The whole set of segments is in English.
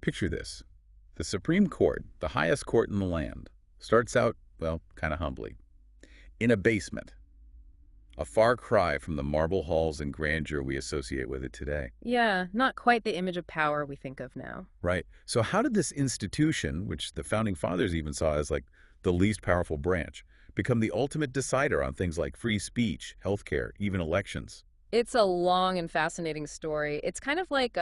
Picture this. The Supreme Court, the highest court in the land, starts out, well, kind of humbly, in a basement. A far cry from the marble halls and grandeur we associate with it today. Yeah, not quite the image of power we think of now. Right. So how did this institution, which the Founding Fathers even saw as like the least powerful branch, become the ultimate decider on things like free speech, healthcare, even elections? It's a long and fascinating story. It's kind of like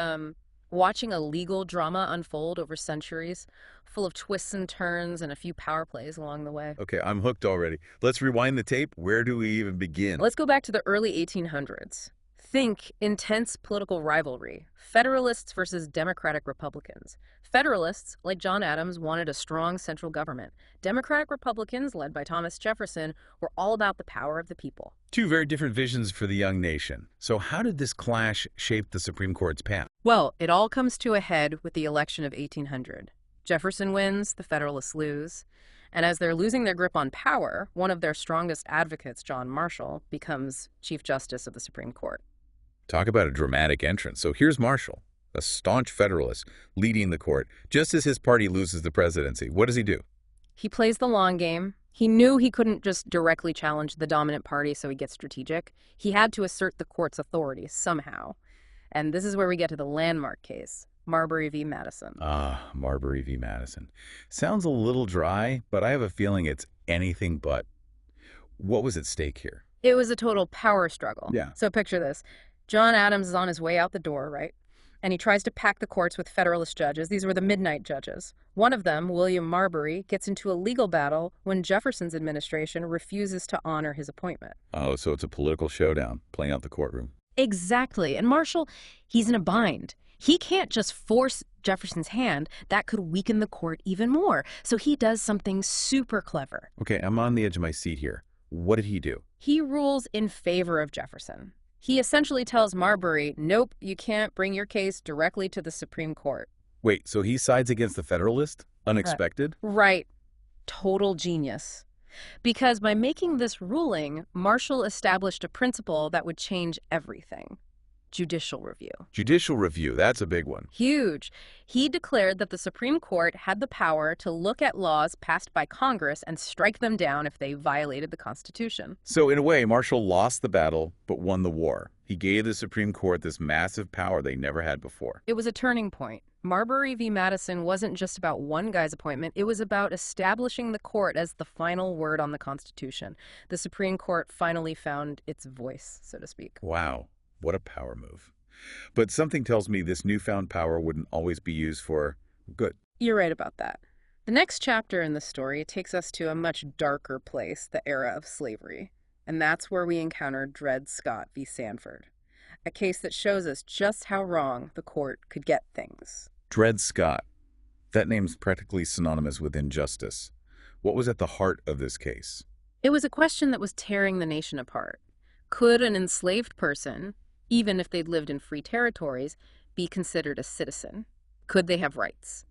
watching a legal drama unfold over centuries, full of twists and turns and a few power plays along the way. Okay, I'm hooked already. Let's rewind the tape. Where do we even begin? Let's go back to the early 1800s. Think intense political rivalry, Federalists versus Democratic Republicans. Federalists, like John Adams, wanted a strong central government. Democratic Republicans, led by Thomas Jefferson, were all about the power of the people. Two very different visions for the young nation. So how did this clash shape the Supreme Court's path? Well, it all comes to a head with the election of 1800. Jefferson wins, the Federalists lose. And as they're losing their grip on power, one of their strongest advocates, John Marshall, becomes Chief Justice of the Supreme Court. Talk about a dramatic entrance. So here's Marshall, a staunch Federalist, leading the court. Just as his party loses the presidency, what does he do? He plays the long game. He knew he couldn't just directly challenge the dominant party, so he gets strategic. He had to assert the court's authority somehow. And this is where we get to the landmark case, Marbury v. Madison. Ah, Marbury v. Madison. Sounds a little dry, but I have a feeling it's anything but. What was at stake here? It was a total power struggle. Yeah. So picture this. John Adams is on his way out the door, right? And he tries to pack the courts with Federalist judges. These were the midnight judges. One of them, William Marbury, gets into a legal battle when Jefferson's administration refuses to honor his appointment. Oh, so it's a political showdown, playing out the courtroom. Exactly. And Marshall, he's in a bind. He can't just force Jefferson's hand. That could weaken the court even more. So he does something super clever. Okay, I'm on the edge of my seat here. What did he do? He rules in favor of Jefferson. He essentially tells Marbury, nope, you can't bring your case directly to the Supreme Court. Wait, so he sides against the Federalist? Unexpected? Right. Total genius. Because by making this ruling, Marshall established a principle that would change everything. Judicial review. Judicial review, that's a big one. Huge. He declared that the Supreme Court had the power to look at laws passed by Congress and strike them down if they violated the Constitution. So in a way, Marshall lost the battle, but won the war. He gave the Supreme Court this massive power they never had before. It was a turning point. Marbury v. Madison wasn't just about one guy's appointment. It was about establishing the court as the final word on the Constitution. The Supreme Court finally found its voice, so to speak. Wow. What a power move. But something tells me this newfound power wouldn't always be used for good. You're right about that. The next chapter in the story takes us to a much darker place, the era of slavery. And that's where we encounter Dred Scott v. Sanford, a case that shows us just how wrong the court could get things. Dred Scott. That name's practically synonymous with injustice. What was at the heart of this case? It was a question that was tearing the nation apart. Could an enslaved person, even if they'd lived in free territories, be considered a citizen? Could they have rights?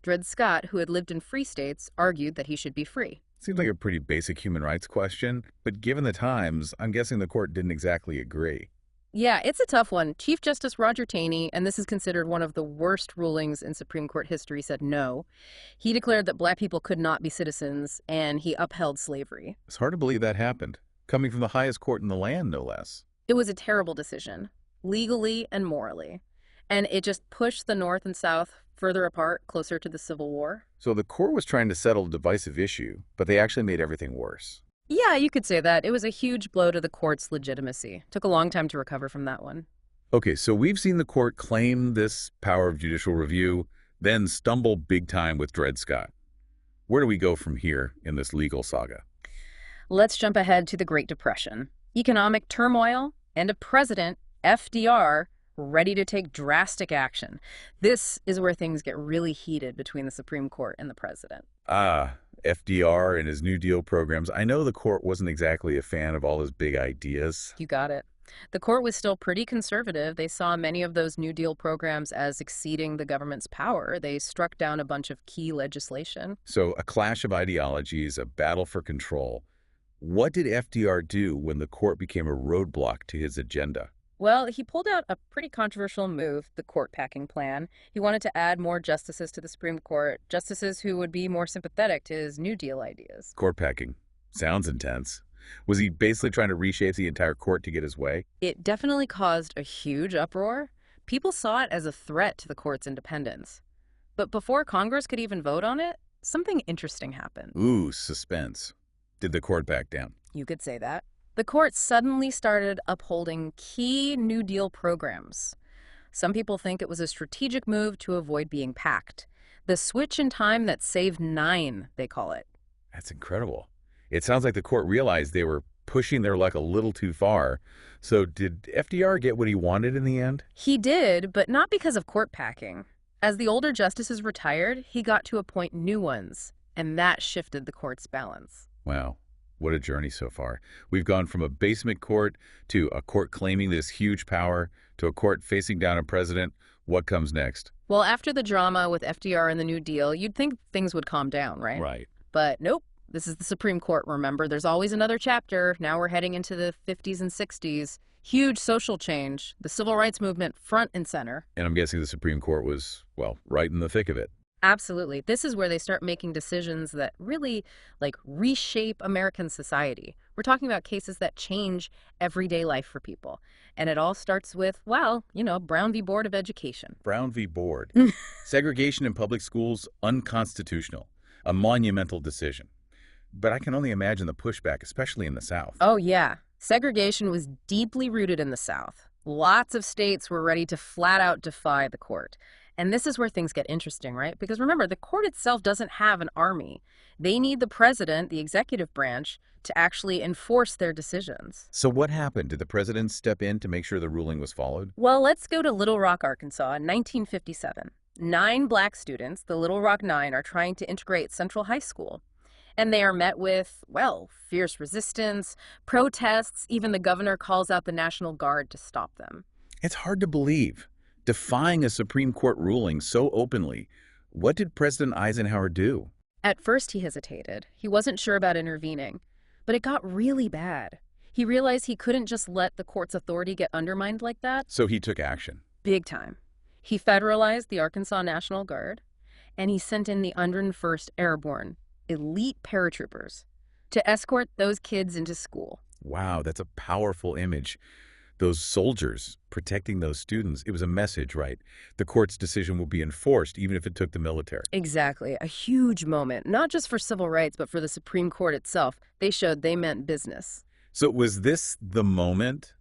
Dred Scott, who had lived in free states, argued that he should be free. Seems like a pretty basic human rights question, but given the times, I'm guessing the court didn't exactly agree. Yeah, it's a tough one. Chief Justice Roger Taney, and this is considered one of the worst rulings in Supreme Court history, said no. He declared that black people could not be citizens, and he upheld slavery. It's hard to believe that happened, coming from the highest court in the land, no less. It was a terrible decision, legally and morally. And it just pushed the North and South further apart, closer to the Civil War. So the court was trying to settle a divisive issue, but they actually made everything worse. Yeah, you could say that. It was a huge blow to the court's legitimacy. Took a long time to recover from that one. Okay, so we've seen the court claim this power of judicial review, then stumble big time with Dred Scott. Where do we go from here in this legal saga? Let's jump ahead to the Great Depression. Economic turmoil and a president, FDR, ready to take drastic action. This is where things get really heated between the Supreme Court and the president. Ah, FDR and his New Deal programs. I know the court wasn't exactly a fan of all his big ideas. You got it. The court was still pretty conservative. They saw many of those New Deal programs as exceeding the government's power. They struck down a bunch of key legislation. So a clash of ideologies, a battle for control. What did FDR do when the court became a roadblock to his agenda? Well, he pulled out a pretty controversial move, the court packing plan. He wanted to add more justices to the Supreme Court, justices who would be more sympathetic to his New Deal ideas. Court packing. Sounds intense. Was he basically trying to reshape the entire court to get his way? It definitely caused a huge uproar. People saw it as a threat to the court's independence. But before Congress could even vote on it, something interesting happened. Ooh, suspense. Did the court back down? You could say that. The court suddenly started upholding key New Deal programs. Some people think it was a strategic move to avoid being packed. The switch in time that saved 9, they call it. That's incredible. It sounds like the court realized they were pushing their luck a little too far. So did FDR get what he wanted in the end? He did, but not because of court packing. As the older justices retired, he got to appoint new ones, and that shifted the court's balance. Wow, what a journey so far. We've gone from a basement court to a court claiming this huge power to a court facing down a president. What comes next? Well, after the drama with FDR and the New Deal, you'd think things would calm down, right? Right. But nope. This is the Supreme Court, remember? There's always another chapter. Now we're heading into the 50s and 60s. Huge social change, the civil rights movement front and center. And I'm guessing the Supreme Court was, well, right in the thick of it. Absolutely. This is where they start making decisions that really, reshape American society. We're talking about cases that change everyday life for people. And it all starts with, Brown v. Board of Education. Brown v. Board. Segregation in public schools, unconstitutional. A monumental decision. But I can only imagine the pushback, especially in the South. Oh, yeah. Segregation was deeply rooted in the South. Lots of states were ready to flat out defy the court. And this is where things get interesting, right? Because remember, the court itself doesn't have an army. They need the president, the executive branch, to actually enforce their decisions. So what happened? Did the president step in to make sure the ruling was followed? Well, let's go to Little Rock, Arkansas in 1957. 9 black students, the Little Rock Nine, are trying to integrate Central High School. And they are met with, fierce resistance, protests. Even the governor calls out the National Guard to stop them. It's hard to believe. Defying a Supreme Court ruling so openly. What did President Eisenhower do? At first, he hesitated. He wasn't sure about intervening. But it got really bad. He realized he couldn't just let the court's authority get undermined like that. So he took action. Big time. He federalized the Arkansas National Guard, and he sent in the 101st Airborne, elite paratroopers, to escort those kids into school. Wow, that's a powerful image. Those soldiers protecting those students, it was a message, right? The court's decision will be enforced, even if it took the military. Exactly. A huge moment, not just for civil rights, but for the Supreme Court itself. They showed they meant business. So was this the moment?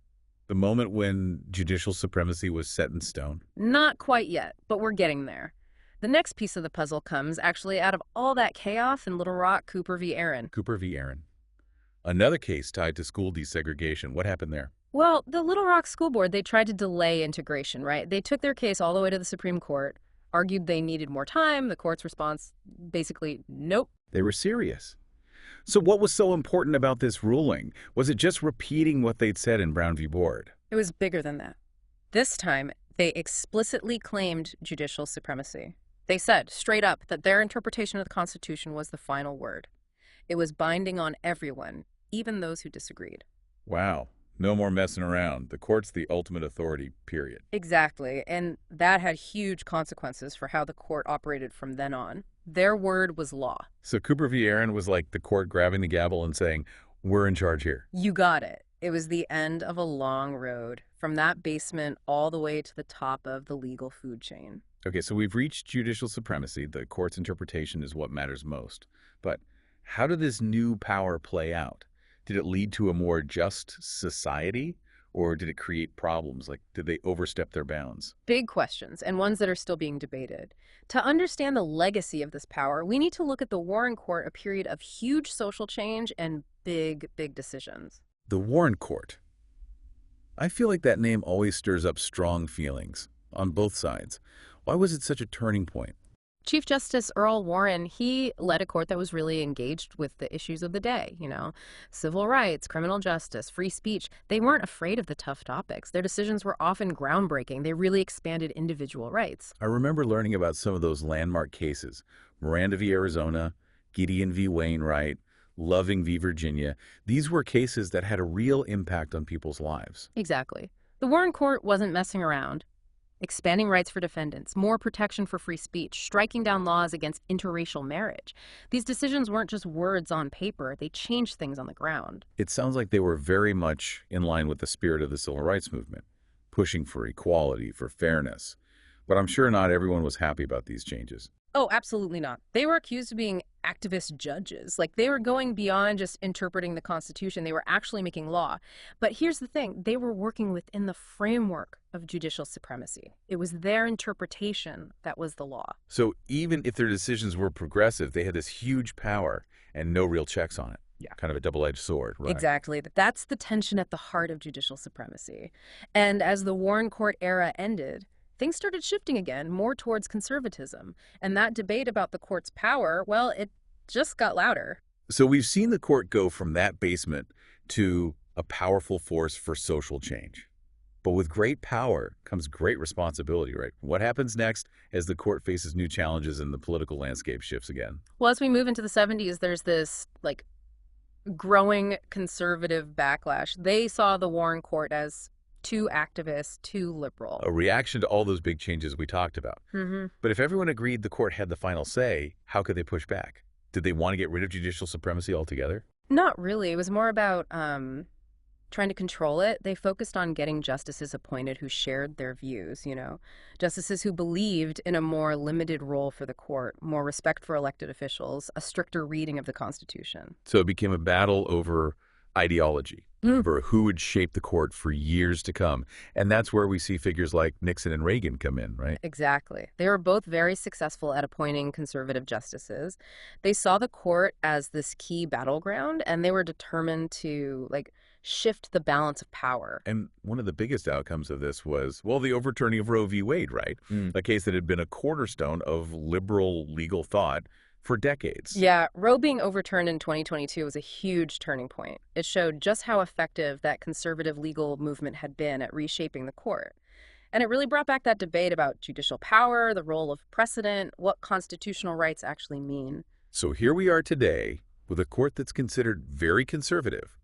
The moment when judicial supremacy was set in stone? Not quite yet, but we're getting there. The next piece of the puzzle comes actually out of all that chaos in Little Rock, Cooper v. Aaron. Cooper v. Aaron. Another case tied to school desegregation. What happened there? Well, the Little Rock School Board, they tried to delay integration, right? They took their case all the way to the Supreme Court, argued they needed more time. The court's response, basically, nope. They were serious. So what was so important about this ruling? Was it just repeating what they'd said in Brown v. Board? It was bigger than that. This time, they explicitly claimed judicial supremacy. They said, straight up, that their interpretation of the Constitution was the final word. It was binding on everyone, even those who disagreed. Wow. No more messing around. The court's the ultimate authority, period. Exactly, and that had huge consequences for how the court operated from then on. Their word was law. So Cooper v. Aaron was like the court grabbing the gavel and saying, we're in charge here. You got it. It was the end of a long road, from that basement all the way to the top of the legal food chain. Okay, so we've reached judicial supremacy. The court's interpretation is what matters most. But how did this new power play out? Did it lead to a more just society, or did it create problems? Like, did they overstep their bounds? Big questions, and ones that are still being debated. To understand the legacy of this power, we need to look at the Warren Court, a period of huge social change and big, big decisions. The Warren Court. I feel like that name always stirs up strong feelings on both sides. Why was it such a turning point? Chief Justice Earl Warren, he led a court that was really engaged with the issues of the day, civil rights, criminal justice, free speech. They weren't afraid of the tough topics. Their decisions were often groundbreaking. They really expanded individual rights. I remember learning about some of those landmark cases. Miranda v. Arizona, Gideon v. Wainwright, Loving v. Virginia. These were cases that had a real impact on people's lives. Exactly. The The Warren Court wasn't messing around. Expanding rights for defendants, more protection for free speech, striking down laws against interracial marriage. These decisions weren't just words on paper, they changed things on the ground. It sounds like they were very much in line with the spirit of the civil rights movement, pushing for equality, for fairness. But I'm sure not everyone was happy about these changes. Oh, absolutely not. They were accused of being activist judges. Like, they were going beyond just interpreting the Constitution. They were actually making law. But here's the thing. They were working within the framework of judicial supremacy. It was their interpretation that was the law. So even if their decisions were progressive, they had this huge power and no real checks on it. Yeah. Kind of a double-edged sword, right? Exactly. That's the tension at the heart of judicial supremacy. And as the Warren Court era ended, things started shifting again, more towards conservatism. And that debate about the court's power, well, it just got louder. So we've seen the court go from that basement to a powerful force for social change. But with great power comes great responsibility, right? What happens next as the court faces new challenges and the political landscape shifts again? Well, as we move into the 70s, there's this, growing conservative backlash. They saw the Warren Court as too activist, too liberal. A reaction to all those big changes we talked about. Mm-hmm. But if everyone agreed the court had the final say, how could they push back? Did they want to get rid of judicial supremacy altogether? Not really. It was more about trying to control it. They focused on getting justices appointed who shared their views, justices who believed in a more limited role for the court, more respect for elected officials, a stricter reading of the Constitution. So it became a battle over ideology, over who would shape the court for years to come. And that's where we see figures like Nixon and Reagan come in, right? Exactly. They were both very successful at appointing conservative justices. They saw the court as this key battleground, and they were determined to, shift the balance of power. And one of the biggest outcomes of this was, well, the overturning of Roe v. Wade, right? A case that had been a cornerstone of liberal legal thought for decades. Yeah, Roe being overturned in 2022 was a huge turning point. It showed just how effective that conservative legal movement had been at reshaping the court. And it really brought back that debate about judicial power, the role of precedent, what constitutional rights actually mean. So here we are today with a court that's considered very conservative,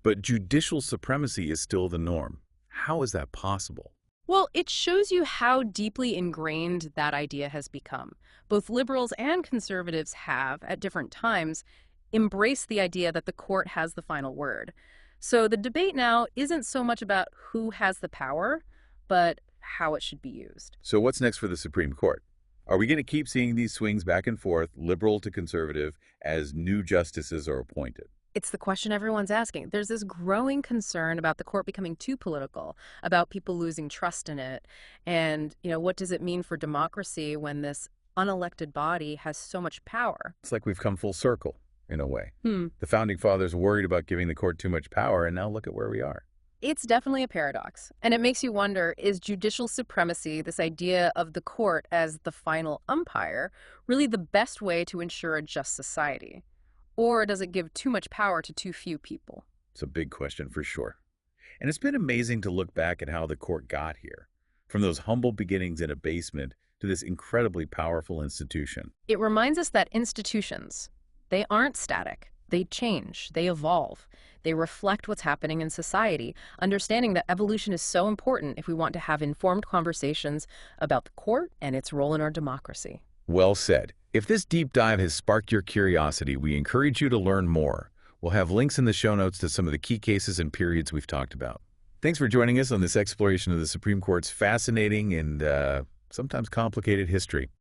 but judicial supremacy is still the norm. How is that possible? Well, it shows you how deeply ingrained that idea has become. Both liberals and conservatives have, at different times, embraced the idea that the court has the final word. So the debate now isn't so much about who has the power, but how it should be used. So what's next for the Supreme Court? Are we going to keep seeing these swings back and forth, liberal to conservative, as new justices are appointed? It's the question everyone's asking. There's this growing concern about the court becoming too political, about people losing trust in it. And, what does it mean for democracy when this unelected body has so much power? It's like we've come full circle, in a way. The Founding Fathers worried about giving the court too much power, and now look at where we are. It's definitely a paradox. And it makes you wonder, is judicial supremacy, this idea of the court as the final umpire, really the best way to ensure a just society? Or does it give too much power to too few people? It's a big question for sure. And it's been amazing to look back at how the court got here, from those humble beginnings in a basement to this incredibly powerful institution. It reminds us that institutions, they aren't static. They change, they evolve, they reflect what's happening in society, understanding that evolution is so important if we want to have informed conversations about the court and its role in our democracy. Well said. If this deep dive has sparked your curiosity, we encourage you to learn more. We'll have links in the show notes to some of the key cases and periods we've talked about. Thanks for joining us on this exploration of the Supreme Court's fascinating and sometimes complicated history.